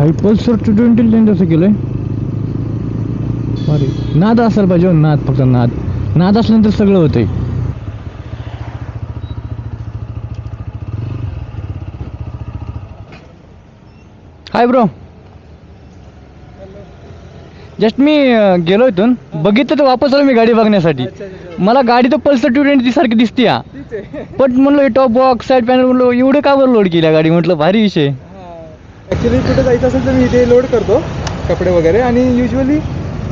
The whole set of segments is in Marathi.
भाई पल्सर 220 त्यांनी असं केलंय. अरे नाद असायला पाहिजे, नाद, फक्त नाद असल्यानंतर सगळं होतंय. Hi bro. जस्ट मी गेलो इथून, बघितलं तर वापस आलो मी गाडी बघण्यासाठी. मला गाडी तर पल्सर 220 सारखी दिसते या, पण म्हणलं टॉप बॉक्स साईड पॅनल, म्हणलं एवढं का बरं लोड केल्या गाडी, म्हटलं भारी विषय. ॲक्च्युली कुठे जायचं असेल तर मी इथे लोड करतो कपडे वगैरे, आणि युजली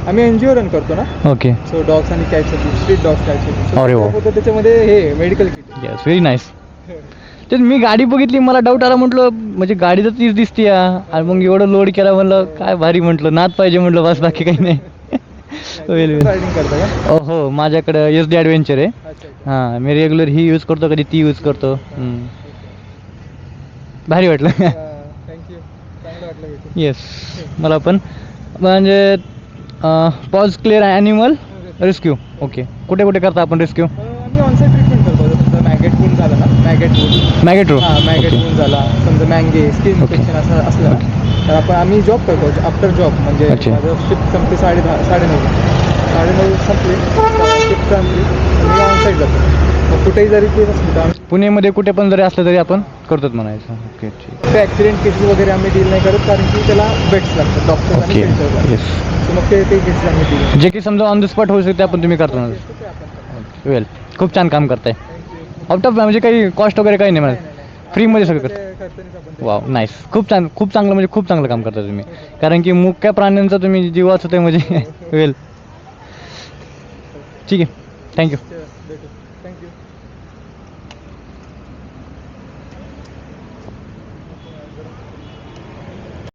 आम्ही NGO रन करतो ना. ओके. सो डॉग्स आणि कॅट्ससाठी, स्ट्रीट डॉग्स कॅट्ससाठी. अरे वा. त्याच्यामध्ये हे medical kit. Yes, very nice. तेच मी गाडी बघितली, मला डाऊट आला, म्हटलं म्हणजे गाडी तर तीच दिसते या, आणि मग एवढं लोड केला, म्हणलं काय भारी, म्हटलं नाद पाहिजे, म्हटलं बस बाकी काही नाही. रायडिंग करता का? हो, माझ्याकडं SD ॲडव्हेंचर आहे. हां, मी रेग्युलर ही यूज करतो, कधी ती यूज करतो. भारी वाटलं. थँक्यू, चांगलं वाटलं भेटून. येस, मला पण. म्हणजे pause clear animal rescue. Okay, कुठे कुठे करता आपण रेस्क्यू? आम्ही ऑनसाईट ट्रीटमेंट करतो. समजा मॅगेट वून झाला ना, मॅगेट वून झाला, समजा मँगे स्किन इन्फेक्शन असं असलं ना, तर आम्ही जॉब करतो आफ्टर जॉब. म्हणजे माझं शिफ्ट संपली 9:30 9:30 संपली, शिफ्ट संपली, मी ऑनसाईट जातो. मग कुठेही जरी केस असली तर पुण्यामध्ये कुठे पण जरी असलं तरी आपण करतोच म्हणायचं. ओके, ठीक. ते ॲक्सिडेंट केसेस वगैरे आम्ही डील नाही करत, कारण की त्याला बेड्स लागतात, डॉक्टर आणि फिल्टर. येस, मग ते केसेस आम्ही डील, जे की समजा ऑन द स्पॉट होऊ शकते, आपण तुम्ही करतो. वेल, खूप छान काम करताय. आउट ऑफ म्हणजे काही कॉस्ट वगैरे काही नाही, मला फ्रीमध्ये सगळं करतो. Wow, nice. खूप चांगलं म्हणजे खूप चांगलं काम करता तुम्ही, कारण की मुक्या प्राण्यांचा तुम्ही जीव वाचवताय म्हणजे. वेल, ठीक आहे, थँक्यू. थँक्यू.